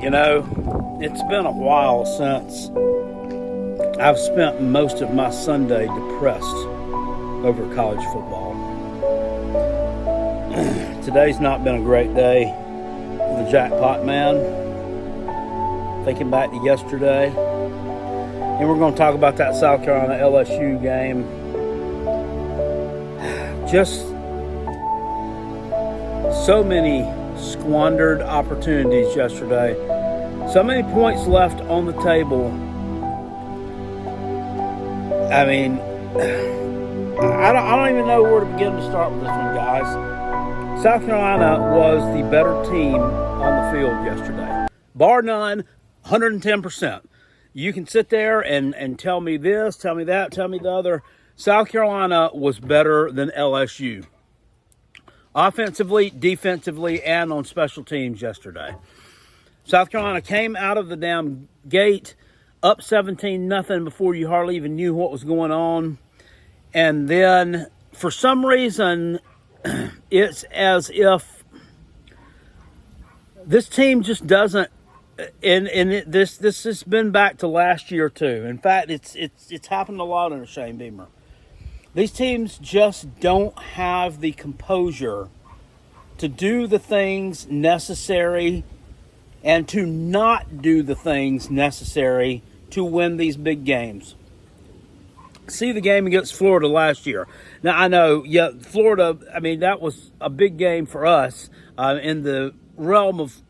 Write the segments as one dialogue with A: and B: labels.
A: You know, it's been a while since I've spent most of my Sunday depressed over college football. Today's not been a great day for the jackpot man. Thinking back to yesterday, and we're going to talk about that South Carolina LSU game. Just so many squandered opportunities yesterday. So many points left on the table. I mean, I don't even know where to begin to start with this one, guys. South Carolina was the better team on the field yesterday. Bar none, 110%. You can sit there and tell me this, tell me that, tell me the other. South Carolina was better than LSU. Offensively, defensively, and on special teams yesterday. South Carolina came out of the damn gate up 17-0 before you hardly even knew what was going on. And then, for some reason, it's as if this team just doesn't, this has been back to last year too. In fact, it's happened a lot under Shane Beamer. These teams just don't have the composure to do the things necessary and to not do the things necessary to win these big games. See the game against Florida last year. Now, I know, Florida, I mean, that was a big game for us. In the realm of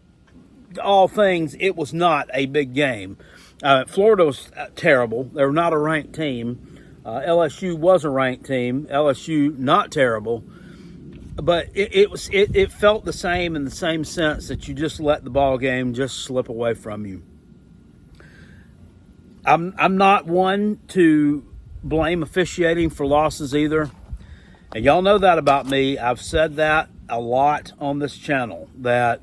A: all things, it was not a big game. Florida was terrible. They were not a ranked team. LSU was a ranked team. LSU not terrible, but it felt the same in the same sense that you just let the ball game just slip away from you. I'm not one to blame officiating for losses either, and y'all know that about me. I've said that a lot on this channel that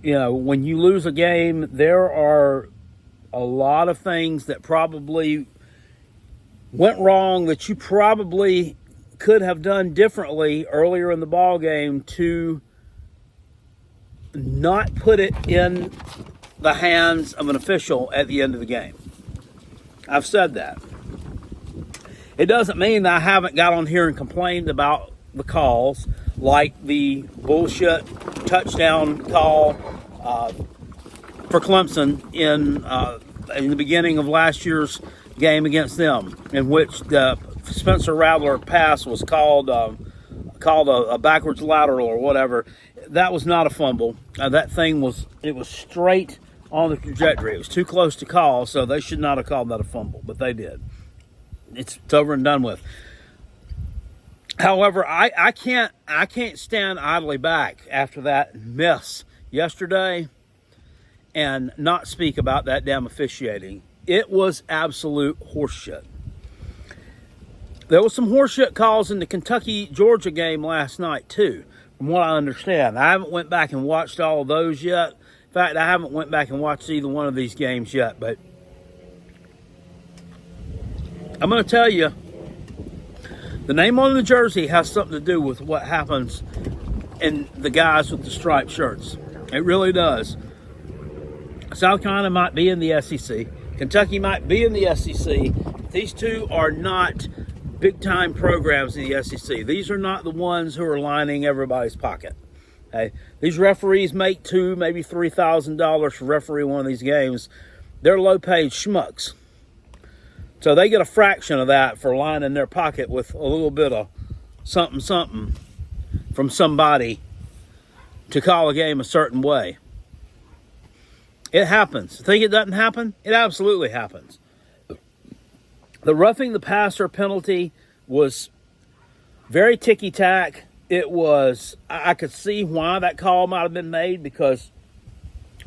A: when you lose a game, there are a lot of things that probably went wrong that you probably could have done differently earlier in the ball game to not put it in the hands of an official at the end of the game. I've said that. It doesn't mean that I haven't got on here and complained about the calls, like the bullshit touchdown call for Clemson in the beginning of last year's game against them, in which the Spencer Rattler pass was called a backwards lateral or whatever. That was not a fumble. That thing was straight on the trajectory. It was too close to call, so they should not have called that a fumble, but they did. It's over and done with. However, I can't stand idly back after that mess yesterday and not speak about that damn officiating. It was absolute horseshit. There was some horseshit calls in the Kentucky-Georgia game last night, too, from what I understand. I haven't went back and watched all of those yet. In fact, I haven't went back and watched either one of these games yet, but I'm going to tell you, the name on the jersey has something to do with what happens in the guys with the striped shirts. It really does. South Carolina might be in the SEC. Kentucky might be in the SEC. These two are not big-time programs in the SEC. These are not the ones who are lining everybody's pocket. Okay? These referees make $2,000, maybe $3,000 for referee one of these games. They're low-paid schmucks. So they get a fraction of that for lining their pocket with a little bit of something from somebody to call a game a certain way. It happens. Think it doesn't happen? It absolutely happens. The roughing the passer penalty was very ticky-tack. It was, I could see why that call might have been made, because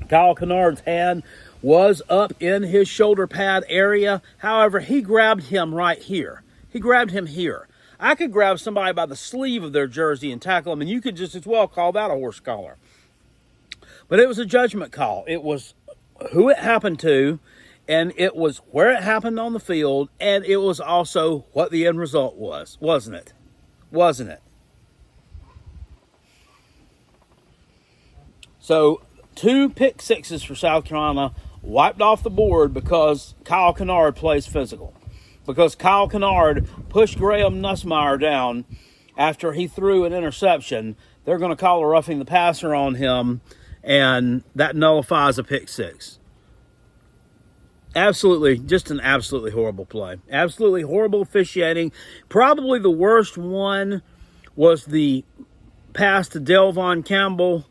A: Kyle Kennard's hand was up in his shoulder pad area. However, he grabbed him right here. He grabbed him here. I could grab somebody by the sleeve of their jersey and tackle them, and you could just as well call that a horse collar. But it was a judgment call. It was who it happened to, and it was where it happened on the field, and it was also what the end result was, wasn't it? Wasn't it? So 2 pick sixes for South Carolina, wiped off the board because Kyle Kennard plays physical. Because Kyle Kennard pushed Graham Nussmeier down after he threw an interception. They're going to call a roughing the passer on him, and that nullifies a pick six. Absolutely, just an absolutely horrible play. Absolutely horrible officiating. Probably the worst one was the pass to Delvon Campbell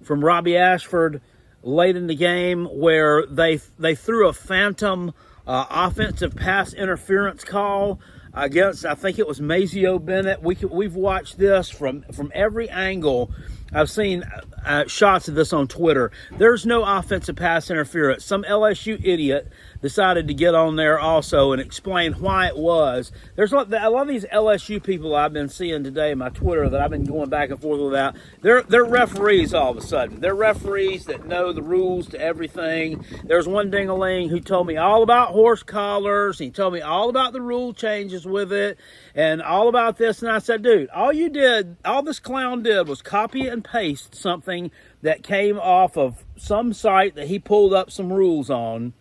A: from Robbie Ashford late in the game, where they threw a phantom offensive pass interference call against, I think it was Mazeo Bennett. We've watched this from every angle. I've seen shots of this on Twitter. There's no offensive pass interference. Some LSU idiot decided to get on there also and explain why it was. There's a lot of these LSU people I've been seeing today in my Twitter that I've been going back and forth with that. They're referees all of a sudden. They're referees that know the rules to everything. There's one ding-a-ling who told me all about horse collars. He told me all about the rule changes with it and all about this. And I said, dude, all this clown did was copy and paste something that came off of some site that he pulled up some rules on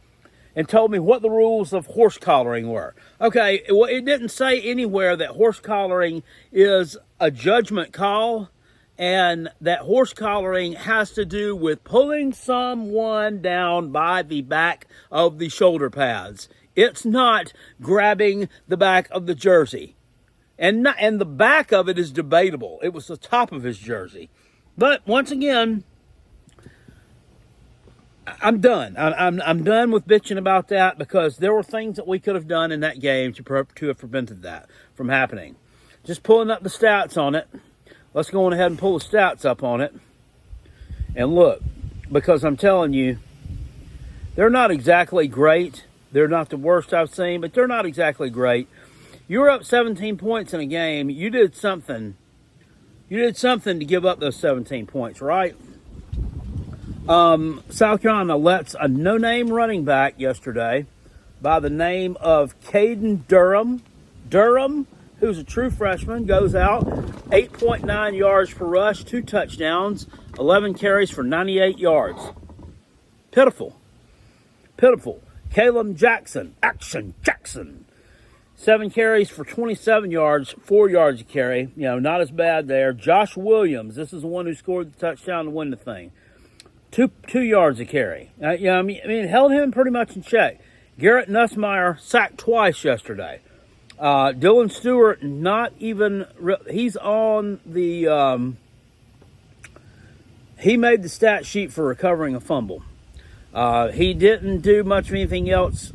A: and told me what the rules of horse collaring were. Okay, well, it didn't say anywhere that horse collaring is a judgment call and that horse collaring has to do with pulling someone down by the back of the shoulder pads. It's not grabbing the back of the jersey. And the back of it is debatable. It was the top of his jersey. But once again, I'm done. I'm done with bitching about that because there were things that we could have done in that game to have prevented that from happening. Just pulling up the stats on it. Let's go on ahead and pull the stats up on it. And look, because I'm telling you, they're not exactly great. They're not the worst I've seen, but they're not exactly great. You were up 17 points in a game. You did something. You did something to give up those 17 points, right? South Carolina lets a no-name running back yesterday by the name of Caden Durham. Durham, who's a true freshman, goes out, 8.9 yards per rush, 2 touchdowns, 11 carries for 98 yards. Pitiful. Pitiful. Caleb Jackson, 7 carries for 27 yards, 4 yards a carry. You know, not as bad there. Josh Williams, this is the one who scored the touchdown to win the thing. 2 yards a carry. I mean, held him pretty much in check. Garrett Nussmeier sacked twice yesterday. Dylan Stewart, not even. He's on the. He made the stat sheet for recovering a fumble. He didn't do much of anything else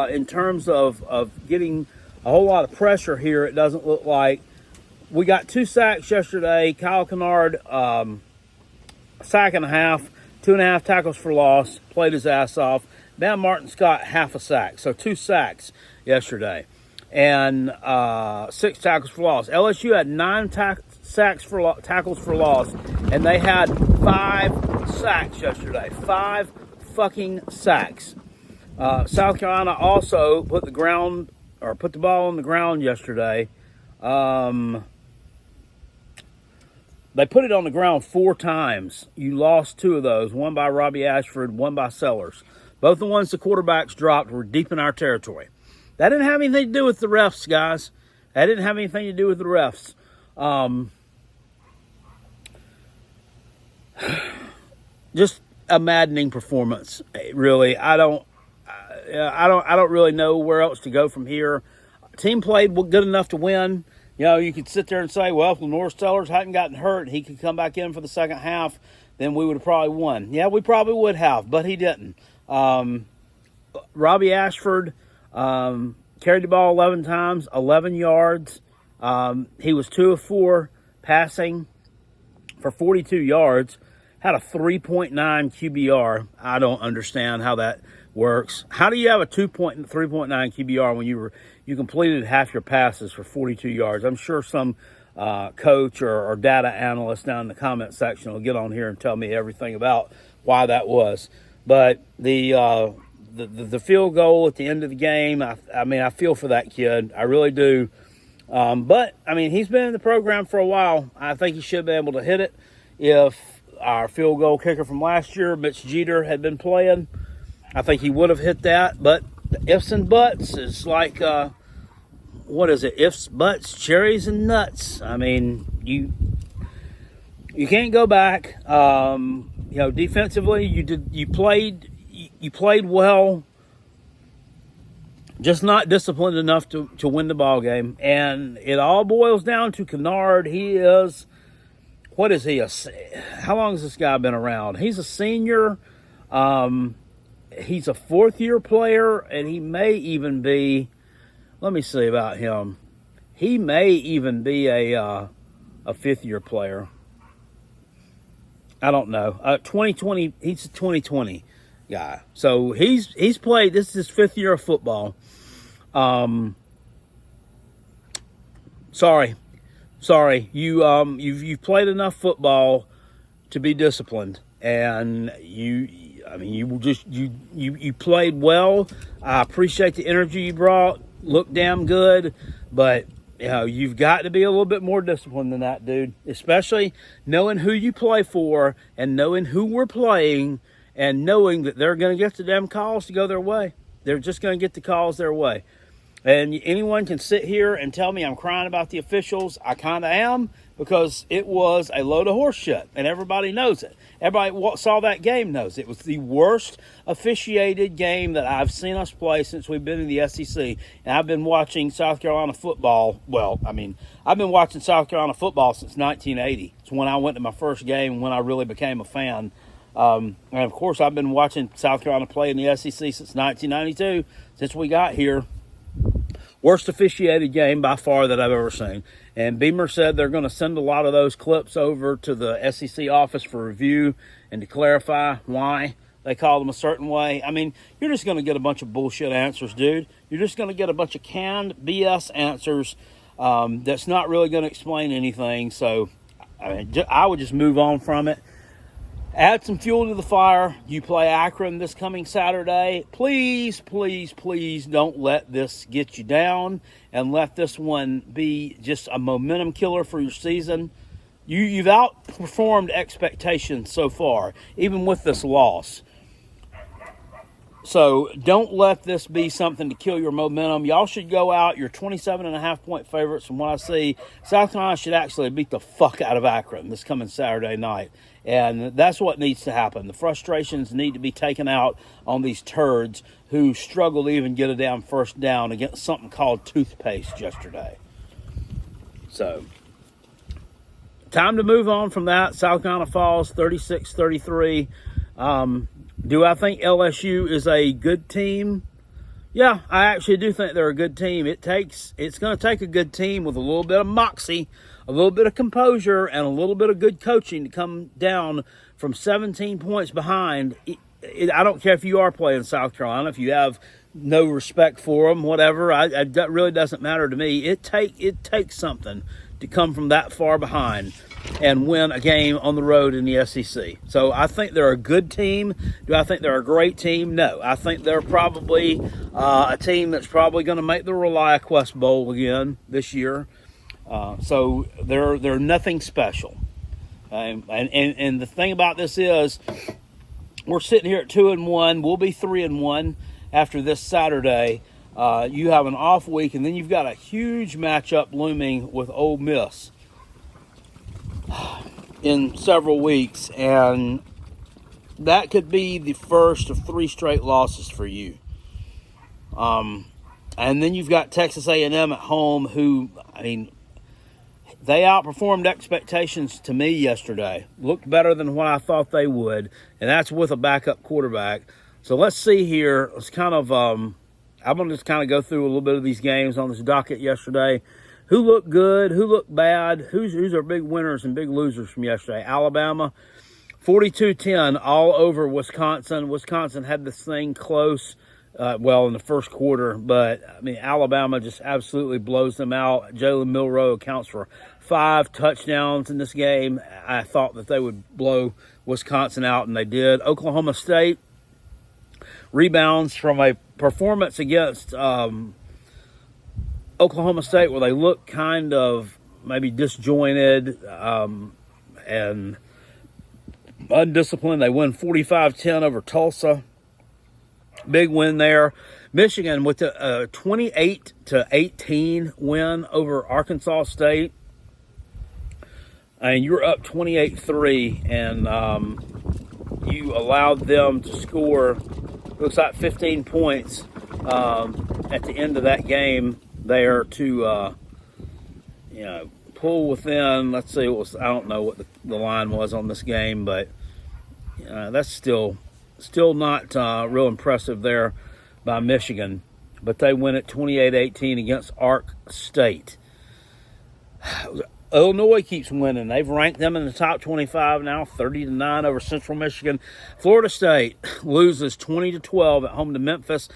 A: in terms of getting a whole lot of pressure here. It doesn't look like. We got 2 sacks yesterday. Kyle Kennard, sack and a half. 2.5 tackles for loss, played his ass off. Bam Martin Scott, half a sack. So 2 sacks yesterday. And 6 tackles for loss. LSU had 9 tackles for loss. And they had 5 sacks yesterday. 5 fucking sacks. South Carolina also put the ball on the ground yesterday. They put it on the ground 4 times. You lost 2 of those, one by Robbie Ashford, one by Sellers. Both the ones the quarterbacks dropped were deep in our territory. That didn't have anything to do with the refs, guys. That didn't have anything to do with the refs. Just a maddening performance, really. I don't really know where else to go from here. Team played good enough to win. You know, you could sit there and say, well, if Lenore Sellers hadn't gotten hurt, he could come back in for the second half, then we would have probably won. Yeah, we probably would have, but he didn't. Robbie Ashford carried the ball 11 times, 11 yards. He was 2 of 4 passing for 42 yards, had a 3.9 QBR. I don't understand how that works. How do you have a 3.9 QBR when you completed half your passes for 42 yards? I'm sure some coach or data analyst down in the comment section will get on here and tell me everything about why that was. But the field goal at the end of the game, I mean, I feel for that kid. I really do. But, I mean, he's been in the program for a while. I think he should be able to hit it if our field goal kicker from last year, Mitch Jeter, had been playing, I think he would have hit that. But the ifs and buts is like, what is it? Ifs, buts, cherries, and nuts. I mean, you can't go back. Defensively, you played well, just not disciplined enough to win the ball game. And it all boils down to Kennard. He is, what is he? How long has this guy been around? He's a senior. He's a fourth-year player, and he may even be, let me see about him. He may even be a fifth-year player. I don't know. 2020, he's a 2020 guy. So he's played, this is his fifth year of football. Sorry. You've played enough football to be disciplined, and you played well. I appreciate the energy you brought. Looked damn good, but you've got to be a little bit more disciplined than that, dude. Especially knowing who you play for and knowing who we're playing and knowing that they're going to get the damn calls to go their way. They're just going to get the calls their way. And anyone can sit here and tell me I'm crying about the officials. I kind of am, because it was a load of horse shit, and everybody knows it. Everybody saw that game knows it was the worst officiated game that I've seen us play since we've been in the SEC. And I've been watching South Carolina football. I've been watching South Carolina football since 1980. It's when I went to my first game, when I really became a fan. And of course, I've been watching South Carolina play in the SEC since 1992, since we got here. Worst officiated game by far that I've ever seen. And Beamer said they're going to send a lot of those clips over to the SEC office for review and to clarify why they called them a certain way. I mean, you're just going to get a bunch of bullshit answers, dude. You're just going to get a bunch of canned BS answers that's not really going to explain anything. So, I would just move on from it. Add some fuel to the fire. You play Akron this coming Saturday. Please, please, please don't let this get you down and let this one be just a momentum killer for your season. You've outperformed expectations so far, even with this loss. So don't let this be something to kill your momentum. Y'all should go out. You're 27.5-point favorites from what I see. South Carolina should actually beat the fuck out of Akron this coming Saturday night. And that's what needs to happen. The frustrations need to be taken out on these turds who struggled to even get a damn first down against something called toothpaste yesterday. So, time to move on from that. South Carolina falls 36-33. Do I think LSU is a good team? Yeah, I actually do think they're a good team. It's going to take a good team with a little bit of moxie, a little bit of composure, and a little bit of good coaching to come down from 17 points behind. I don't care if you are playing South Carolina, if you have no respect for them, whatever. That really doesn't matter to me. It takes something to come from that far behind and win a game on the road in the SEC. So I think they're a good team. Do I think they're a great team? No. I think they're probably a team that's probably going to make the ReliaQuest Bowl again this year. So they're nothing special. And the thing about this is, we're sitting here at 2-1. We'll be 3-1 after this Saturday. You have an off week, and then you've got a huge matchup looming with Ole Miss in several weeks, and that could be the first of 3 straight losses for you. And then you've got Texas A&M at home, who, they outperformed expectations to me yesterday. Looked better than what I thought they would, and that's with a backup quarterback. So let's see here. Let's kind of, I'm going to just kind of go through a little bit of these games on this docket yesterday. Who looked good? Who looked bad? Who's our big winners and big losers from yesterday? Alabama, 42-10 all over Wisconsin. Wisconsin had this thing close, in the first quarter, but Alabama just absolutely blows them out. Jalen Milroe accounts for 5 touchdowns in this game. I thought that they would blow Wisconsin out, and they did. Oklahoma State rebounds from a performance against Oklahoma State where they look kind of maybe disjointed and undisciplined. They win 45-10 over Tulsa. Big win there. Michigan with a 28-18 win over Arkansas State. And you were up 28-3, and you allowed them to score, looks like 15 points at the end of that game there to, pull within. Let's see, I don't know what the line was on this game, but that's still not real impressive there by Michigan. But they win it 28-18 against Ark State. Illinois keeps winning. They've ranked them in the top 25 now, 30-9 over Central Michigan. Florida State loses 20-12 at home to Memphis.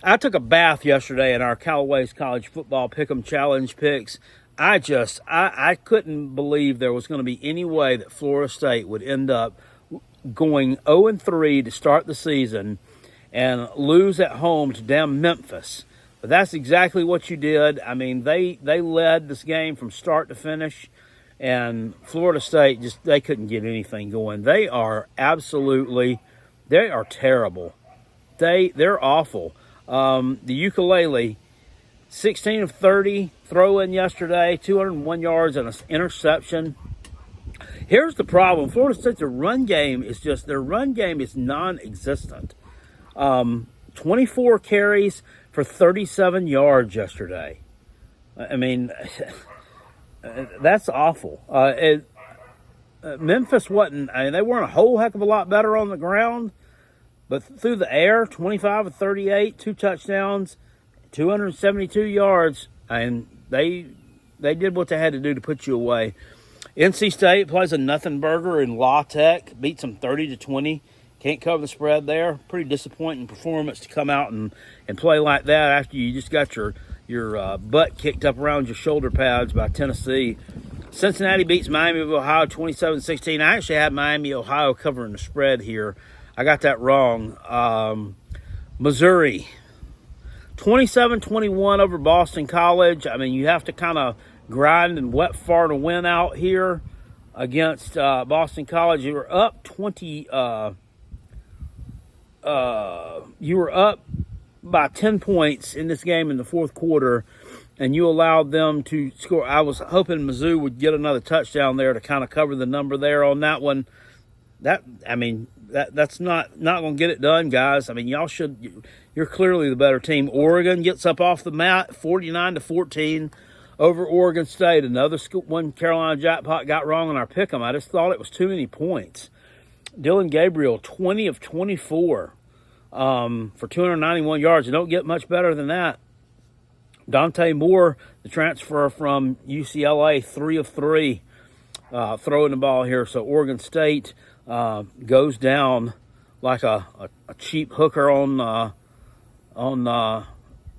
A: I took a bath yesterday in our Callaway's College Football Pick'em Challenge picks. I couldn't believe there was going to be any way that Florida State would end up going 0-3 to start the season and lose at home to damn Memphis. But that's exactly what you did. I mean, they led this game from start to finish, and Florida State they couldn't get anything going. They are terrible. They're awful. The ukulele, 16 of 30 throw in yesterday, 201 yards and an interception. Here's the problem. Florida State's run game is non-existent. 24 carries for 37 yards yesterday. I mean, that's awful. Memphis wasn't, they weren't a whole heck of a lot better on the ground, but through the air, 25 of 38, 2 touchdowns, 272 yards, and they did what they had to do to put you away. NC State plays a nothing burger in La Tech, beats them 30-20. Can't cover the spread there. Pretty disappointing performance to come out and play like that after you just got your butt kicked up around your shoulder pads by Tennessee. Cincinnati beats Miami of Ohio 27-16. I actually had Miami, Ohio covering the spread here. I got that wrong. Missouri, 27-21 over Boston College. I mean, you have to kind of grind and wet far to win out here against Boston College. You were up 20. You were up by 10 points in this game in the fourth quarter, and you allowed them to score. I was hoping Mizzou would get another touchdown there to kind of cover the number there on that one. That's not going to get it done, guys. I mean, you're clearly the better team. Oregon gets up off the mat, 49-14 over Oregon State. Another one Carolina Jackpot got wrong on our pick'em. I just thought it was too many points. Dylan Gabriel, 20 of 24 for 291 yards. You don't get much better than that. Dante Moore, the transfer from UCLA, 3 of 3 throwing the ball here. So Oregon State goes down like a cheap hooker on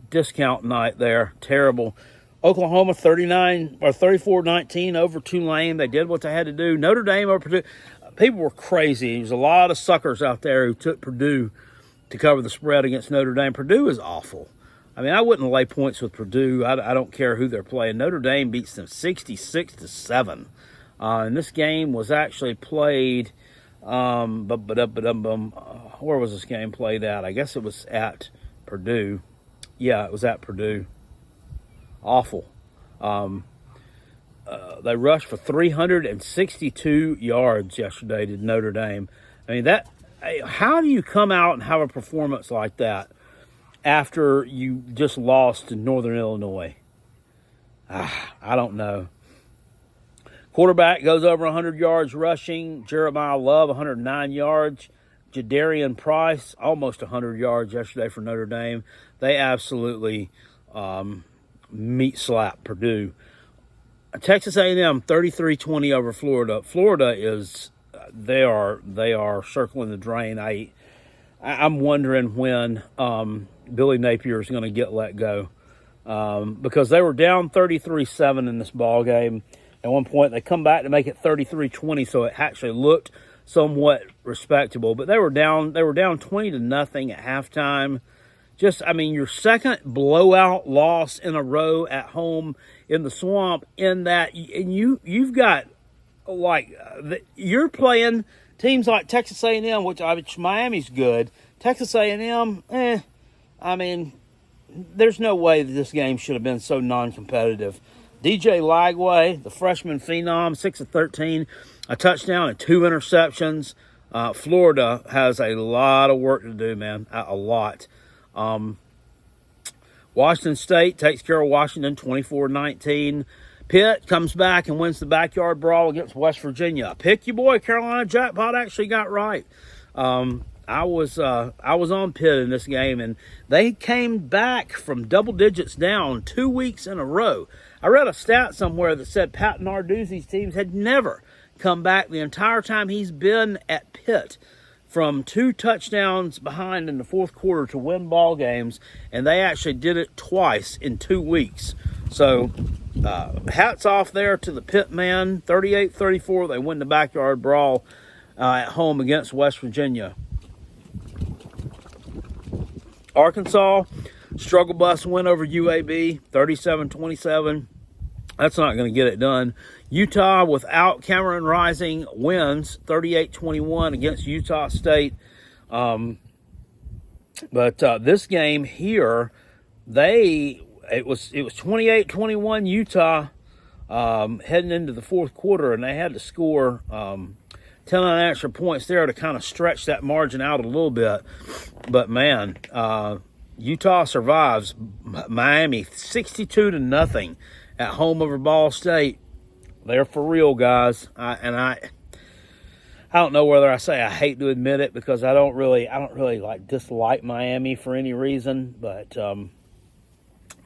A: discount night there. Terrible. Oklahoma 34-19 over Tulane. They did what they had to do. Notre Dame over Purdue. People were crazy. There's a lot of suckers out there who took Purdue to cover the spread against Notre Dame. Purdue is awful. I mean, I wouldn't lay points with Purdue. I don't care who they're playing. Notre Dame beats them 66-7. And this game was actually played. Where was this game played at? I guess it was at Purdue. Yeah, it was at Purdue. Awful. They rushed for 362 yards yesterday to Notre Dame. I mean, how do you come out and have a performance like that after you just lost to Northern Illinois? I don't know. Quarterback goes over 100 yards rushing. Jeremiah Love, 109 yards. Jadarian Price, almost 100 yards yesterday for Notre Dame. They absolutely meat slap Purdue. Texas A&M 33-20 over Florida. Florida is they are circling the drain. I'm wondering when Billy Napier is going to get let go because they were down 33-7 in this ball game. At one point, they come back to make it 33-20, so it actually looked somewhat respectable. But they were down 20-0 at halftime. Your second blowout loss in a row at home in the Swamp. You've got you're playing teams like Texas A&M, which Miami's good. Texas A&M, I mean, there's no way that this game should have been so non-competitive. DJ Lagway, the freshman phenom, 6 of 13, a touchdown and 2 interceptions. Florida has a lot of work to do, man, a lot. Washington State takes care of Washington 24-19. Pitt comes back and wins the backyard brawl against West Virginia. Pick your boy, Carolina Jackpot actually got right. I was on Pitt in this game, and they came back from double digits down 2 weeks in a row. I read a stat somewhere that said Pat Narduzzi's teams had never come back the entire time he's been at Pitt from 2 touchdowns behind in the fourth quarter to win ball games, and they actually did it twice in 2 weeks. So hats off there to the Pitt man. 38-34, they win the backyard brawl at home against West Virginia. Arkansas, struggle bus win over UAB, 37-27. That's not going to get it done. Utah, without Cameron Rising, wins 38-21 against Utah State. But this game here, it was 28-21 Utah heading into the fourth quarter, and they had to score 10 extra points there to kind of stretch that margin out a little bit. But man, Utah survives Miami 62-0 at home over Ball State. They're for real, guys. I don't know whether I say I hate to admit it, because I don't really like dislike Miami for any reason, but I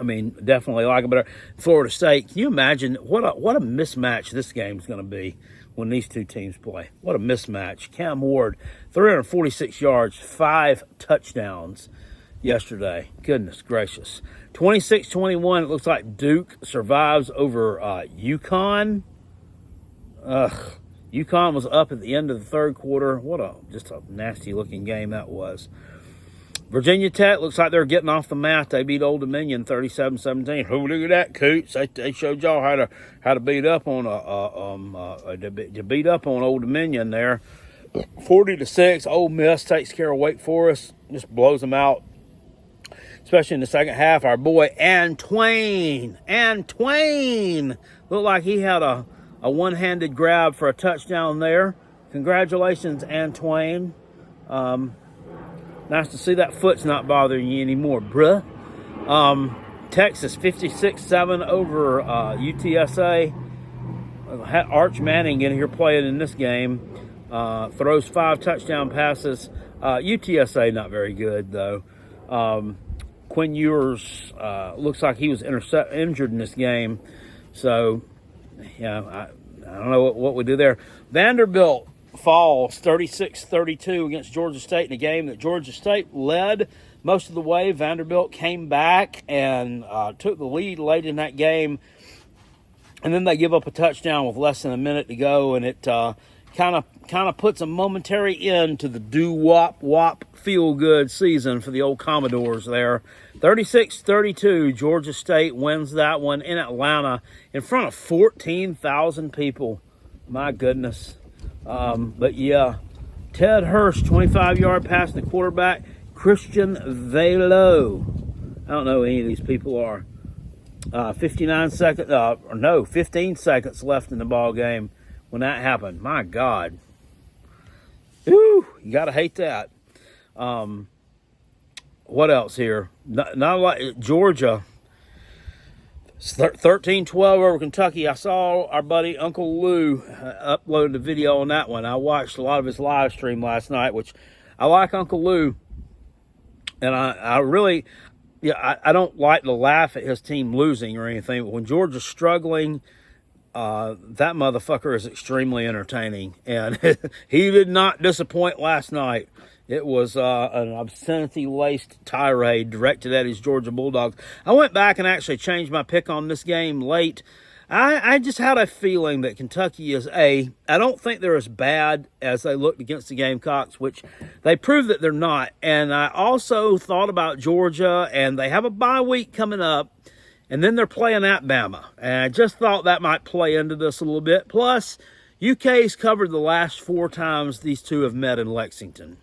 A: mean, definitely like it better. Florida State, can you imagine what a mismatch this game's going to be when these two teams play? What a mismatch. Cam Ward, 346 yards, 5 touchdowns yesterday. Goodness gracious. 26-21, it looks like Duke survives over UConn. UConn was up at the end of the third quarter. Just a nasty-looking game that was. Virginia Tech looks like they're getting off the mat. They beat Old Dominion 37-17. Oh, look at that, Coots! They showed y'all how to beat up on Old Dominion there. 40-6. Ole Miss takes care of Wake Forest, just blows them out. Especially in the second half, our boy Antwain looked like he had a one-handed grab for a touchdown there. Congratulations, Antwain. Nice to see that foot's not bothering you anymore, bruh. Texas 56-7 over UTSA. Had Arch Manning in here playing in this game. Throws 5 touchdown passes. UTSA not very good though. Quinn Ewers looks like he was injured in this game. So, yeah, I don't know what we do there. Vanderbilt falls 36-32 against Georgia State in a game that Georgia State led most of the way. Vanderbilt came back and took the lead late in that game. And then they give up a touchdown with less than a minute to go, and it kind of puts a momentary end to the do-wop feel-good season for the old Commodores there. 36-32, Georgia State wins that one in Atlanta in front of 14,000 people. My goodness. But yeah, Ted Hurst, 25-yard pass to the quarterback. Christian Velo. I don't know who any of these people are. 15 seconds left in the ball game when that happened. My God. Ooh, you got to hate that. What else here? Not like Georgia. 13-12 over Kentucky. I saw our buddy Uncle Lou uploaded a video on that one. I watched a lot of his live stream last night, which I like Uncle Lou. And I really, I don't like to laugh at his team losing or anything, but when Georgia's struggling, that motherfucker is extremely entertaining. And he did not disappoint last night. It was an obscenity-laced tirade directed at his Georgia Bulldogs. I went back and actually changed my pick on this game late. I just had a feeling that Kentucky is I don't think they're as bad as they looked against the Gamecocks, which they proved that they're not. And I also thought about Georgia, and they have a bye week coming up, and then they're playing at Bama. And I just thought that might play into this a little bit. Plus, UK's covered the last 4 times these two have met in Lexington.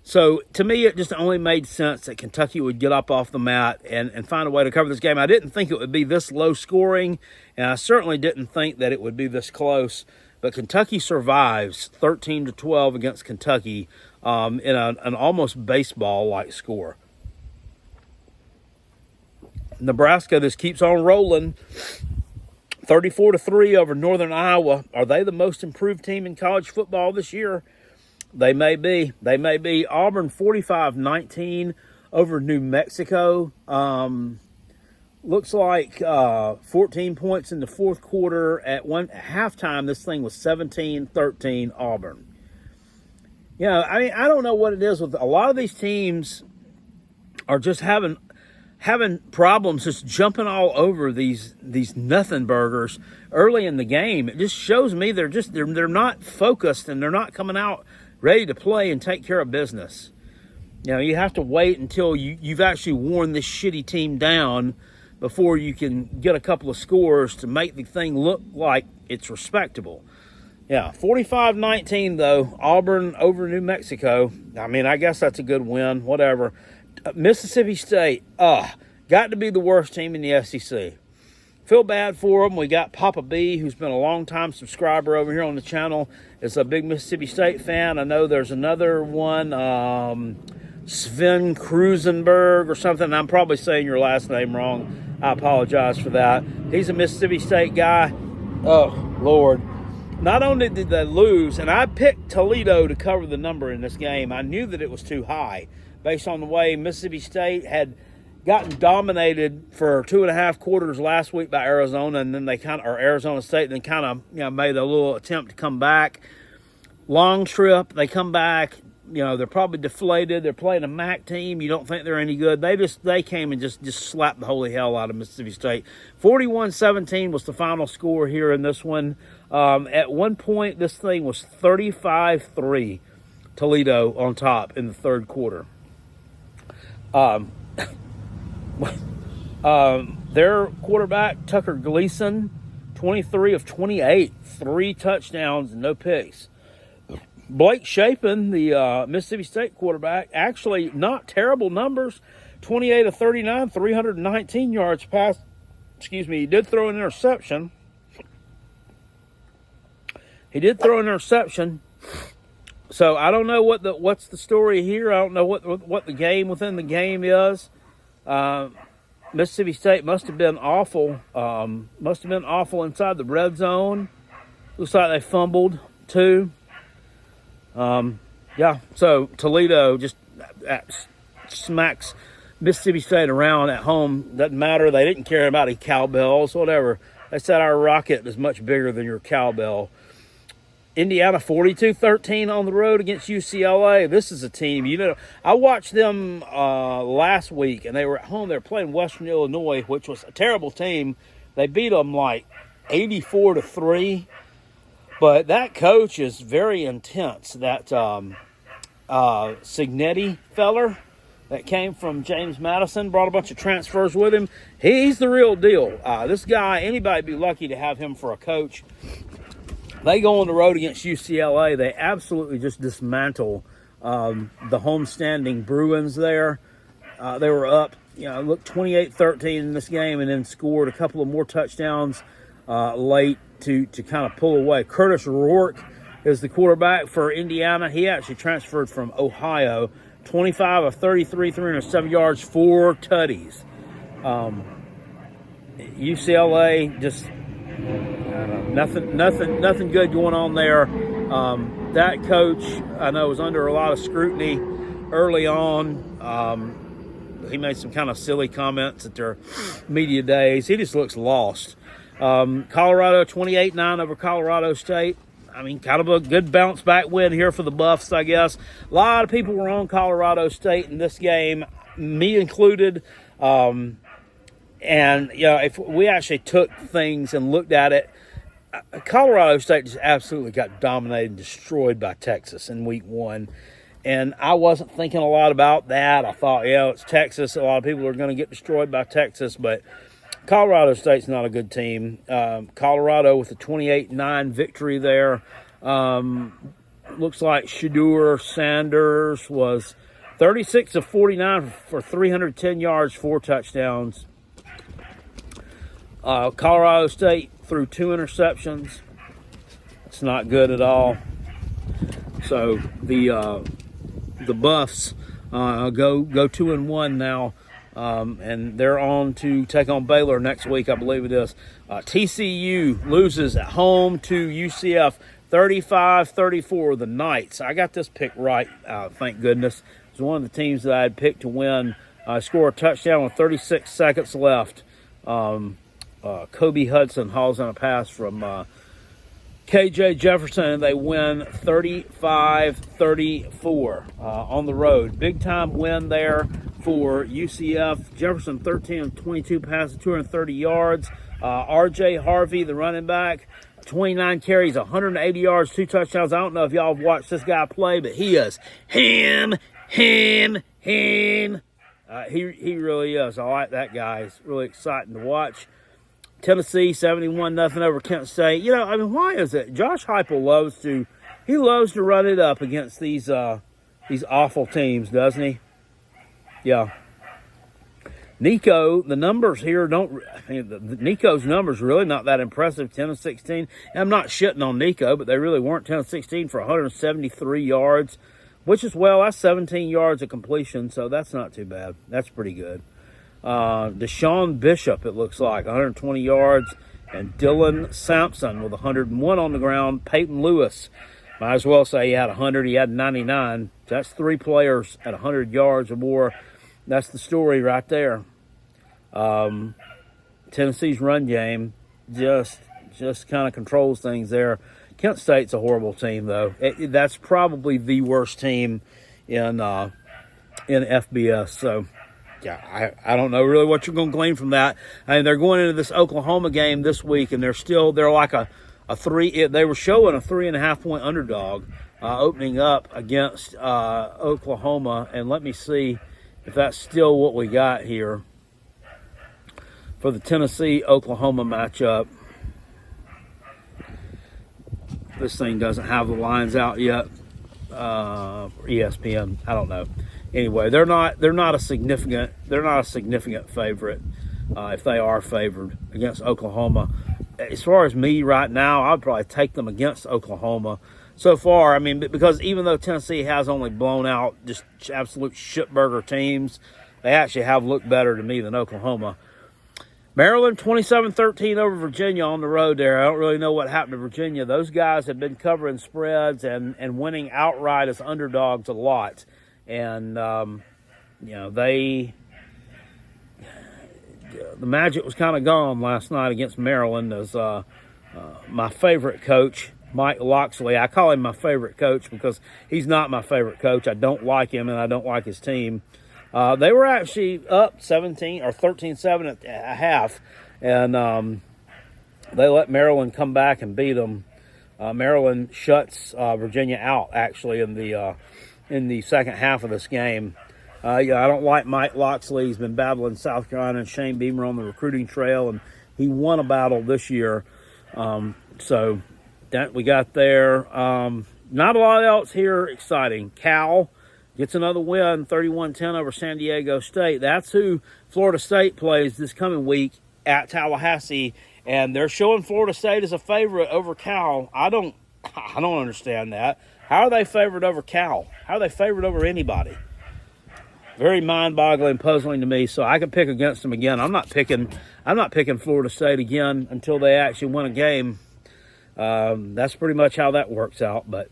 A: So, to me, it just only made sense that Kentucky would get up off the mat and find a way to cover this game. I didn't think it would be this low scoring, and I certainly didn't think that it would be this close. But Kentucky survives 13-12 against Kentucky in an almost baseball-like score. Nebraska just keeps on rolling. 34-3 over Northern Iowa. Are they the most improved team in college football this year? They may be. They may be. Auburn 45-19 over New Mexico. Looks like 14 points in the fourth quarter. At halftime, this thing was 17-13 Auburn. You know, I mean, I don't know what it is with a lot of these teams are just having problems just jumping all over these nothing burgers early in the game. It just shows me they're not focused and they're not coming out ready to play and take care of business. You know, you have to wait until you've actually worn this shitty team down before you can get a couple of scores to make the thing look like it's respectable. Yeah, 45-19 though, Auburn over New Mexico. I mean, I guess that's a good win, whatever. Mississippi State, got to be the worst team in the SEC. Feel bad for them. We got Papa B, who's been a long-time subscriber over here on the channel, is a big Mississippi State fan. I know there's another one, Sven Krusenberg or something. I'm probably saying your last name wrong. I apologize for that. He's a Mississippi State guy. Oh, Lord. Not only did they lose, and I picked Toledo to cover the number in this game. I knew that it was too high based on the way Mississippi State had gotten dominated for 2.5 quarters last week by Arizona, and then Arizona State, and then made a little attempt to come back. Long trip, they come back. You know, they're probably deflated. They're playing a MAC team. You don't think they're any good. They came and just slapped the holy hell out of Mississippi State. 41-17 was the final score here in this one. At one point, this thing was 35-3. Toledo on top in the third quarter. Their quarterback, Tucker Gleason, 23 of 28, 3 touchdowns and no picks. Blake Shapen, the Mississippi State quarterback, actually not terrible numbers, 28 of 39, 319 yards passed. He did throw an interception. So I don't know what's the story here. I don't know what the game within the game is. Mississippi State must have been awful. Inside the red zone. Looks like they fumbled too. So Toledo just smacks Mississippi State around at home. Doesn't matter. They didn't care about any cowbells, whatever. They said our rocket is much bigger than your cowbell. Indiana 42-13 on the road against UCLA. This is a team, I watched them last week, and they were at home. They were playing Western Illinois, which was a terrible team. They beat them like 84-3. But that coach is very intense. That Signetti feller that came from James Madison, brought a bunch of transfers with him. He's the real deal. This guy, anybody'd be lucky to have him for a coach. They go on the road against UCLA. They absolutely just dismantle the homestanding Bruins there. They were up, 28-13 in this game, and then scored a couple of more touchdowns late to kind of pull away. Curtis Rourke is the quarterback for Indiana. He actually transferred from Ohio. 25 of 33, 307 yards, 4 tutties. UCLA just nothing good going on there. That coach, I know, was under a lot of scrutiny early on. He made some kind of silly comments at their media days. He just looks lost. Colorado 28-9 over Colorado State. I mean, kind of a good bounce back win here for the Buffs, I guess. A lot of people were on Colorado State in this game, me included. And, if we actually took things and looked at it, Colorado State just absolutely got dominated and destroyed by Texas in week 1. And I wasn't thinking a lot about that. I thought, it's Texas. A lot of people are going to get destroyed by Texas. But Colorado State's not a good team. Colorado with a 28-9 victory there. Looks like Shedeur Sanders was 36 of 49 for 310 yards, 4 touchdowns. Colorado State threw 2 interceptions. It's not good at all. So the Buffs go 2-1 now. And they're on to take on Baylor next week, I believe it is. TCU loses at home to UCF 35-34, the Knights. I got this pick right, thank goodness. It's one of the teams that I had picked to win. Score a touchdown with 36 seconds left. Kobe Hudson hauls in a pass from KJ Jefferson, and they win 35-34 on the road. Big time win there for UCF. Jefferson 13 of 22 passes, 230 yards. RJ Harvey, the running back, 29 carries, 180 yards, 2 touchdowns. I don't know if y'all have watched this guy play, but he is him. He really is. I like that guy. It's really exciting to watch. Tennessee 71-0 over Kent State. You know, I mean, why is it? Josh Heupel loves to run it up against these awful teams, doesn't he? Yeah. Nico, the numbers here Nico's numbers really not that impressive. 10 of 16. And I'm not shitting on Nico, but they really weren't. 10 of 16 for 173 yards, which is, well, that's 17 yards of completion, so that's not too bad. That's pretty good. Deshaun Bishop, it looks like, 120 yards, and Dylan Sampson with 101 on the ground. Peyton Lewis, might as well say he had 100, he had 99. That's 3 players at 100 yards or more. That's the story right there. Tennessee's run game just kind of controls things there. Kent State's a horrible team, though. That's probably the worst team in FBS, so... Yeah, I don't know really what you're going to glean from that. I mean, they're going into this Oklahoma game this week, and they're like a 3. They were showing a 3.5 point underdog opening up against Oklahoma. And let me see if that's still what we got here for the Tennessee-Oklahoma matchup. This thing doesn't have the lines out yet. ESPN, I don't know. Anyway, they're not a significant favorite if they are favored against Oklahoma. As far as me right now, I'd probably take them against Oklahoma. So far, I mean, because even though Tennessee has only blown out just absolute shitburger teams, they actually have looked better to me than Oklahoma. Maryland 27-13 over Virginia on the road there. I don't really know what happened to Virginia. Those guys have been covering spreads and winning outright as underdogs a lot. And, the magic was kind of gone last night against Maryland as my favorite coach, Mike Locksley. I call him my favorite coach because he's not my favorite coach. I don't like him, and I don't like his team. They were actually up 17 or 13-7 at a half, and they let Maryland come back and beat them. Maryland shuts Virginia out, actually, in the second half of this game. I don't like Mike Locksley. He's been battling South Carolina and Shane Beamer on the recruiting trail, and he won a battle this year. So that we got there. Not a lot else here exciting. Cal gets another win, 31-10 over San Diego State. That's who Florida State plays this coming week at Tallahassee, and they're showing Florida State as a favorite over Cal. I don't understand that. How are they favored over Cal? How are they favored over anybody? Very mind-boggling, puzzling to me. So I can pick against them again. I'm not picking Florida State again until they actually win a game. That's pretty much how that works out. But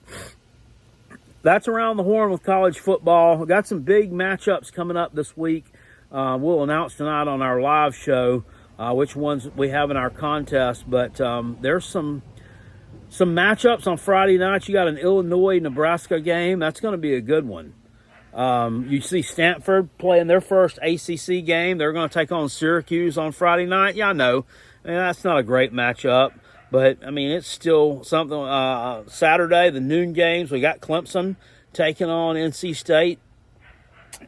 A: that's around the horn with college football. We've got some big matchups coming up this week. We'll announce tonight on our live show which ones we have in our contest. But there's some matchups on Friday night. You got an Illinois-Nebraska game. That's going to be a good one. You see Stanford playing their first ACC game. They're going to take on Syracuse on Friday night. Yeah, I know. I mean, that's not a great matchup. But, I mean, it's still something. Saturday, the noon games, we got Clemson taking on NC State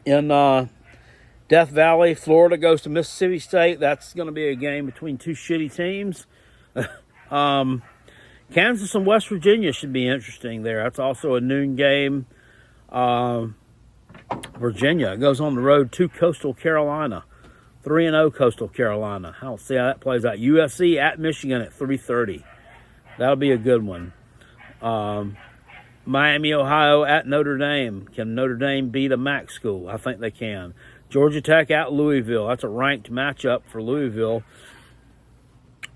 A: in Death Valley, Florida goes to Mississippi State. That's going to be a game between two shitty teams. Kansas and West Virginia should be interesting there. That's also a noon game. Virginia goes on the road to Coastal Carolina. 3-0 Coastal Carolina. I'll see how that plays out. USC at Michigan at 3:30. That'll be a good one. Miami, Ohio at Notre Dame. Can Notre Dame beat a MAC school? I think they can. Georgia Tech at Louisville. That's a ranked matchup for Louisville.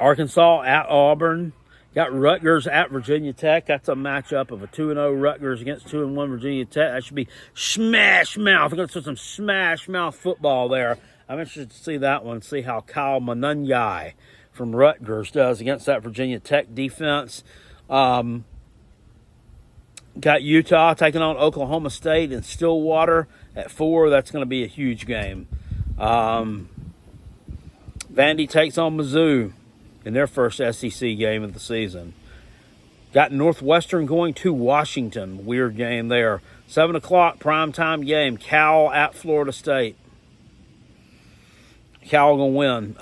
A: Arkansas at Auburn. Got Rutgers at Virginia Tech. That's a matchup of a 2-0 Rutgers against 2-1 Virginia Tech. That should be smash mouth. We're going to see some smash mouth football there. I'm interested to see that one, see how Kyle Monangai from Rutgers does against that Virginia Tech defense. Got Utah taking on Oklahoma State in Stillwater at 4. That's going to be a huge game. Vandy takes on Mizzou in their first SEC game of the season. Got Northwestern going to Washington. Weird game there. 7 o'clock primetime game. Cal at Florida State. Cal going to win.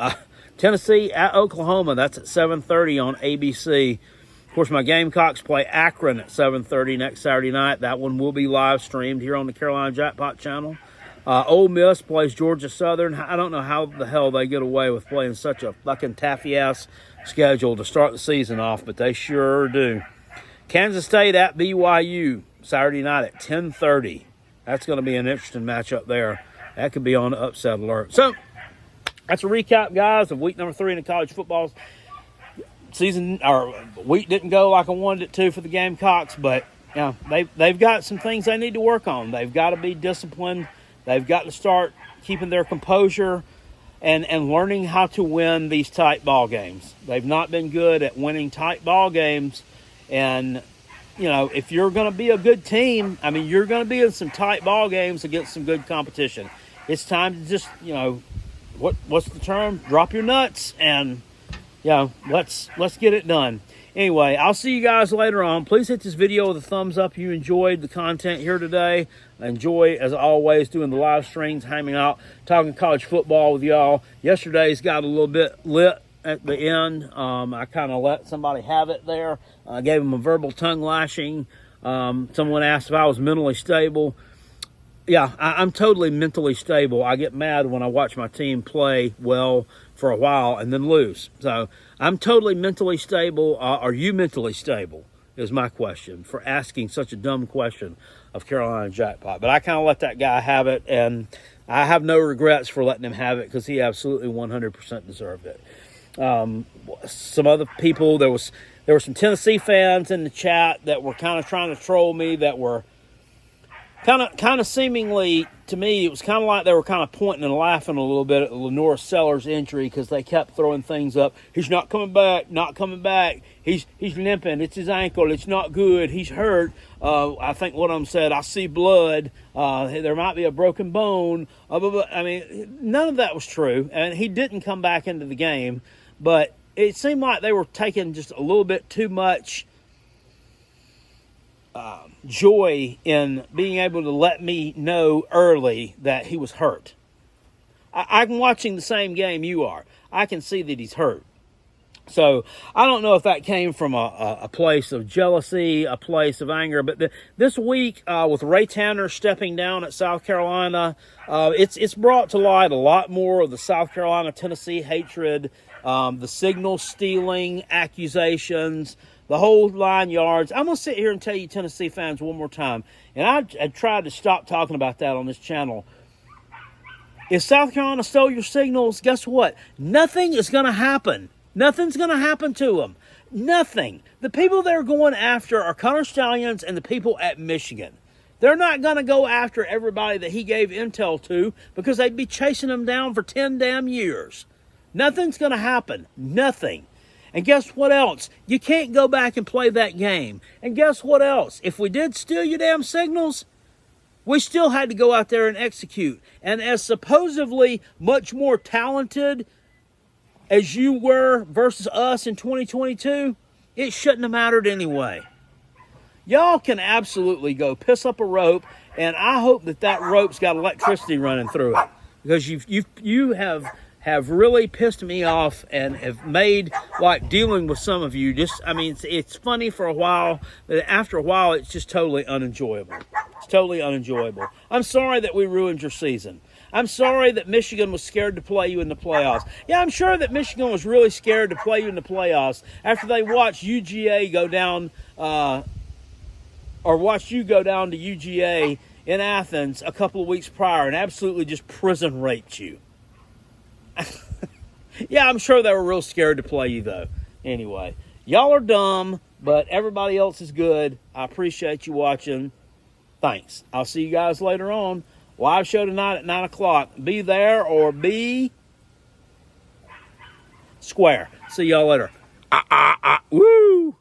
A: Tennessee at Oklahoma. That's at 7:30 on ABC. Of course, my Gamecocks play Akron at 7:30 next Saturday night. That one will be live streamed here on the Carolina Jackpot channel. Ole Miss plays Georgia Southern. I don't know how the hell they get away with playing such a fucking taffy-ass schedule to start the season off, but they sure do. Kansas State at BYU Saturday night at 10:30. That's going to be an interesting matchup there. That could be on upset alert. So, that's a recap, guys, of week number 3 in the college football season. Or week didn't go like I wanted it to for the Gamecocks, but you know, they've got some things they need to work on. They've got to be disciplined. They've got to start keeping their composure and learning how to win these tight ball games. They've not been good at winning tight ball games. And, you know, if you're going to be a good team, I mean, you're going to be in some tight ball games against some good competition. It's time to just, you know, what's the term? Drop your nuts and, you know, let's get it done. Anyway, I'll see you guys later on. Please hit this video with a thumbs up if you enjoyed the content here today. I enjoy, as always, doing the live streams, hanging out, talking college football with y'all. Yesterday's got a little bit lit at the end. I kind of let somebody have it there. I gave them a verbal tongue lashing. Someone asked if I was mentally stable. Yeah, I'm totally mentally stable. I get mad when I watch my team play well for a while and then lose. So I'm totally mentally stable. Are you mentally stable is my question for asking such a dumb question of Carolina Jackpot. But I kind of let that guy have it, and I have no regrets for letting him have it because he absolutely 100% deserved it. Some other people, there were some Tennessee fans in the chat that were kind of trying to troll me, that were kind of seemingly, to me, it was kind of like they were kind of pointing and laughing a little bit at Lenore Sellers' injury because they kept throwing things up. He's not coming back, not coming back. He's limping. It's his ankle. It's not good. He's hurt. I think one of them said, I see blood. There might be a broken bone. I mean, none of that was true. And he didn't come back into the game. But it seemed like they were taking just a little bit too much joy in being able to let me know early that he was hurt. I'm watching the same game you are. I can see that he's hurt. So I don't know if that came from a place of jealousy, a place of anger. But this week, with Ray Tanner stepping down at South Carolina, it's brought to light a lot more of the South Carolina-Tennessee hatred, the signal stealing accusations, the whole 9 yards. I'm going to sit here and tell you Tennessee fans one more time, and I tried to stop talking about that on this channel. If South Carolina stole your signals, guess what? Nothing is going to happen. Nothing's going to happen to them. Nothing. The people they're going after are Connor Stallions and the people at Michigan. They're not going to go after everybody that he gave intel to because they'd be chasing them down for 10 damn years. Nothing's going to happen. Nothing. And guess what else? You can't go back and play that game. And guess what else? If we did steal your damn signals, we still had to go out there and execute. And as supposedly much more talented as you were versus us in 2022, it shouldn't have mattered anyway. Y'all can absolutely go piss up a rope, and I hope that rope's got electricity running through it. because you have really pissed me off and have made like dealing with some of you just, I mean, it's funny for a while, but after a while it's just totally unenjoyable. It's totally unenjoyable. I'm sorry that we ruined your season. I'm sorry that Michigan was scared to play you in the playoffs. Yeah, I'm sure that Michigan was really scared to play you in the playoffs after they watched UGA go down, or watched you go down to UGA in Athens a couple of weeks prior and absolutely just prison raped you. Yeah, I'm sure they were real scared to play you, though. Anyway, y'all are dumb, but everybody else is good. I appreciate you watching. Thanks. I'll see you guys later on. Live show tonight at 9 o'clock. Be there or be square. See y'all later. Woo!